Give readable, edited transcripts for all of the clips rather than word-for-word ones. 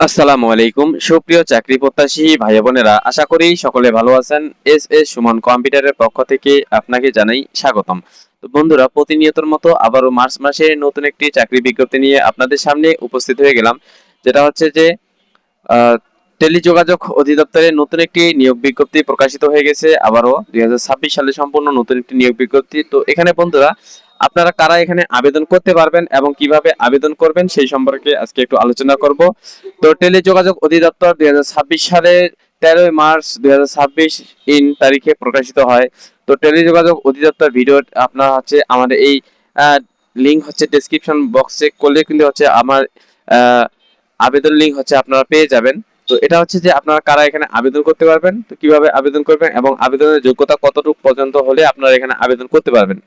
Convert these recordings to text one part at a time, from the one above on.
আসসালামু আলাইকুম সুপ্রিয় চাকরি প্রত্যাশী ভাই বোনেরা, আশা করি সকলে ভালো আছেন। এস এস সুমন কম্পিউটারের পক্ষ থেকে আপনাকে জানাই স্বাগতম। তো বন্ধুরা, প্রতিনিয়তর মতো আবারও মার্চ মাসে নতুন একটি চাকরি বিজ্ঞপ্তি নিয়ে আপনাদের সামনে উপস্থিত হয়ে গেলাম। যেটা হচ্ছে যে আহ, টেলিযোগাযোগ অধিদপ্তরে নতুন একটি নিয়োগ বিজ্ঞপ্তি প্রকাশিত হয়ে গেছে। আবারও 2026 সালে সম্পূর্ণ নতুন একটি নিয়োগ বিজ্ঞপ্তি। তো এখানে বন্ধুরা, আপনারা কারা এখানে আবেদন করতে পারবেন এবং কিভাবে আবেদন করবেন সেই সম্পর্কে আজকে একটু আলোচনা করব। তো টেলিযোগাযোগ অধিদপ্তর 2026 সালের 13 মার্চ 2026 তারিখে প্রকাশিত হয়। তো টেলিযোগাযোগ অধিদপ্তর ভিডিও আপনার হচ্ছে আমাদের এই লিঙ্ক হচ্ছে ডেসক্রিপশন বক্সে করলে কিন্তু হচ্ছে আমার আহ, আবেদন লিঙ্ক হচ্ছে আপনারা পেয়ে যাবেন। তো এটা হচ্ছে যে আপনারা কারা এখানে আবেদন করতে পারবেন, তো কিভাবে আবেদন করবেন এবং আবেদনের যোগ্যতা কতটুকু পর্যন্ত হলে আপনারা এখানে আবেদন করতে পারবেন।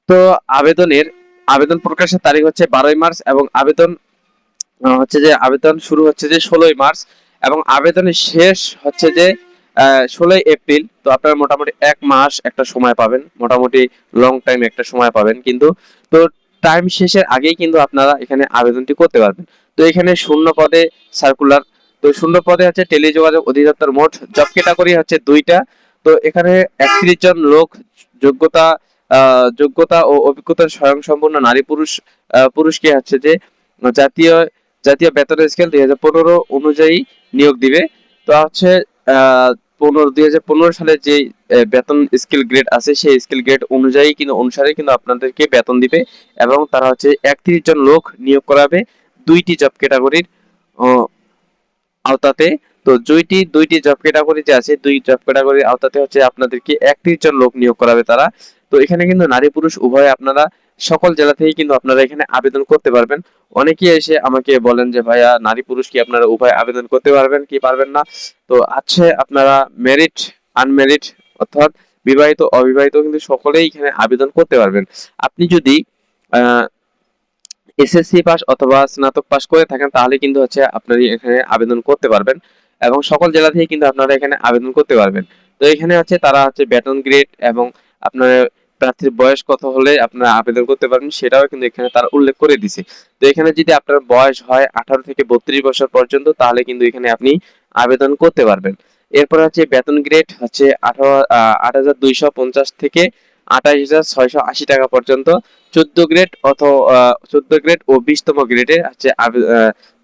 তো আবেদন প্রকাশের তারিখ হচ্ছে 12 মার্চ এবং আবেদন শুরু হচ্ছে যে 16 মার্চ এবং আবেদনের শেষ হচ্ছে যে 16 এপ্রিল। তো আপনারা মোটামুটি 1 মাস একটা সময় পাবেন, মোটামুটি লং টাইম একটা সময় পাবেন কিন্তু। তো টাইম শেষের আগেই কিন্তু আপনারা এখানে আবেদনটি করতে পারবেন। তো এখানে শূন্য পদে সার্কুলার। তো শূন্য পদে হচ্ছে টেলিযোগাযোগ অধিদপ্তর, মোট জব ক্যাটাগরি হচ্ছে 2টা। তো এখানে 31 জন লোক, যোগ্যতা যোগ্যতা ও অভিজ্ঞতার স্বয়ংসম্পূর্ণ নারী পুরুষ পুরুষকে হচ্ছে যে জাতীয় জাতীয় বেতন স্কেল 2015 অনুযায়ী নিয়োগ দিবে। তো হচ্ছে 2015 সালের যে বেতন স্কেল গ্রেড আছে সেই স্কেল গ্রেড অনুযায়ী কিন্তু অনুসারে কিন্তু আপনাদেরকে বেতন দিবে এবং তারা হচ্ছে 31 জন লোক নিয়োগ করাবে 2টি জব ক্যাটাগরির আওতাতে। তো দুইটি জব ক্যাটাগরি যে আছে, দুই জব ক্যাটাগরির আওতাতে হচ্ছে আপনাদেরকে 31 জন লোক নিয়োগ করাবে তারা। তো এখানে কিন্তু নারী পুরুষ উভয় আপনারা সকল জেলা থেকে কিন্তু আপনারা এখানে আবেদন করতে পারবেন। অনেকেই এসে আমাকে বলেন যে ভাইয়া, নারী পুরুষ কি আপনারা উভয় আবেদন করতে পারবেন কি পারবেন না। তো আছে আপনারা মেরিট আনমেরিট অর্থাৎ বিবাহিত অবিবাহিত কিন্তু সকলেই এখানে আবেদন করতে পারবেন। আপনি যদি আহ এসএসসি পাস অথবা স্নাতক পাস করে থাকেন তাহলে কিন্তু হচ্ছে আপনারা এখানে আবেদন করতে পারবেন এবং সকল জেলা থেকে কিন্তু আপনারা এখানে আবেদন করতে পারবেন। তো এখানে হচ্ছে তারা হচ্ছে বেতন গ্রেড এবং আপনার প্রার্থীর বয়স কত হলে আপনারা আবেদন করতে পারবেন সেটাও কিন্তু এখানে তারা উল্লেখ করে দিছে। তো এখানে যদি আপনার বয়স হয় 18 থেকে 32 বছর পর্যন্ত তাহলে কিন্তু এখানে আপনি আবেদন করতে পারবেন। এরপর হচ্ছে বেতন গ্রেড হচ্ছে 8,250 থেকে 28,680 টাকা পর্যন্ত। 14 গ্রেড অথবা 14 গ্রেড ও 20তম গ্রেডে হচ্ছে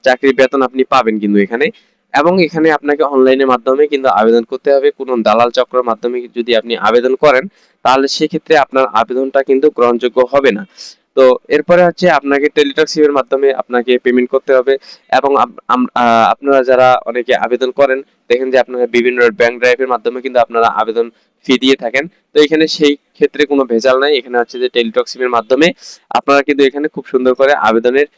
চাকরির বেতন আপনি পাবেন কিন্তু এখানে। এবং এখানে আপনাকে অনলাইনের মাধ্যমে কিন্তু আবেদন করতে হবে, কোনো দালাল চক্রের মাধ্যমে যদি আপনি আবেদন করেন তাহলে সেক্ষেত্রে আপনার আবেদনটা কিন্তু গ্রহণযোগ্য হবে না। তো এরপরে হচ্ছে আপনাকে টেলিটক সিমের মাধ্যমে আপনাকে পেমেন্ট করতে হবে এবং আপনারা যারা অনেকে আবেদন করেন দেখেন যে আপনারা বিভিন্ন ব্যাংক ড্রাইভের মাধ্যমে কিন্তু আপনারা আবেদন ফি দিয়ে থাকেন। তো এখানে সেই ক্ষেত্রে কোনো ভেজাল নাই, এখানে হচ্ছে যে টেলিটক সিমের মাধ্যমে আপনারা কিন্তু এখানে খুব সুন্দর করে আবেদনের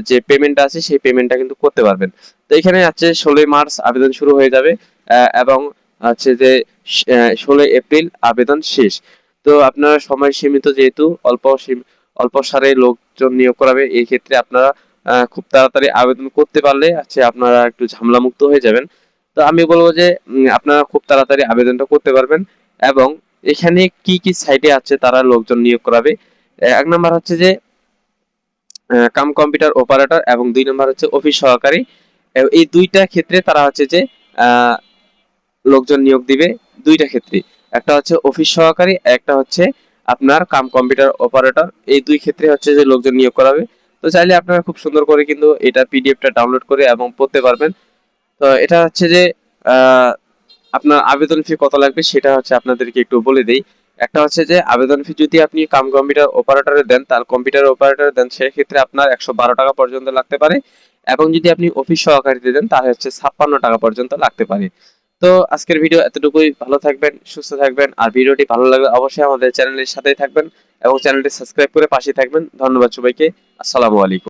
যে পেমেন্ট আছে সেই পেমেন্টটা কিন্তু করতে পারবেন। তো এখানে আছে 16 মার্চ আবেদন শুরু হয়ে যাবে এবং হচ্ছে যে 16 এপ্রিল আবেদন শেষ। তো আপনারা সময় সীমিত, যেহেতু অল্প সারে লোকজন নিয়োগ করাবে, এই ক্ষেত্রে আপনারা খুব তাড়াতাড়ি আবেদন করতে পারলে আছে আপনারা একটু ঝামেলা মুক্ত হয়ে যাবেন। তো আমি বলবো যে আপনারা খুব তাড়াতাড়ি আবেদনটা করতে পারবেন। এবং এখানে কি কি সাইটে আছে তারা লোকজন নিয়োগ করাবে, 1 নম্বর হচ্ছে যে কাম কম্পিউটার অপারেটর এবং 2 নম্বর হচ্ছে অফিস সহকারী। এই দুইটা ক্ষেত্রে তারা হচ্ছে যে আহ, লোকজন নিয়োগ দিবে। দুইটা ক্ষেত্রে, একটা হচ্ছে অফিস সহকারী, একটা হচ্ছে আপনার কাম কম্পিউটার অপারেটর। এই দুই ক্ষেত্রে হচ্ছে যে লোকজন নিয়োগ করাবে। তো চাইলে আপনারা খুব সুন্দর করে কিন্তু এটা পিডিএফটা ডাউনলোড করে এবং পড়তে পারবেন। তো এটা হচ্ছে যে আহ, আপনার আবেদন ফি কত লাগবে সেটা হচ্ছে আপনাদেরকে একটু বলে দেই। একটা হচ্ছে যে আবেদন ফি যদি আপনি কাম কম্পিউটার অপারেটরে দেন, তার কম্পিউটার অপারেটরে দেন, সেক্ষেত্রে আপনার 112 টাকা পর্যন্ত লাগতে পারে। এবং যদি আপনি অফিস সহকারীতে দেন তাহলে হচ্ছে 56 টাকা পর্যন্ত লাগতে পারে। তো আজকের ভিডিও এতটুকুই। ভালো থাকবেন, সুস্থ থাকবেন, আর ভিডিওটি ভালো লাগলে অবশ্যই আমাদের চ্যানেলের সাথেই থাকবেন এবং চ্যানেলটি সাবস্ক্রাইব করে পাশে থাকবেন। ধন্যবাদ সবাইকে। আসসালামু আলাইকুম।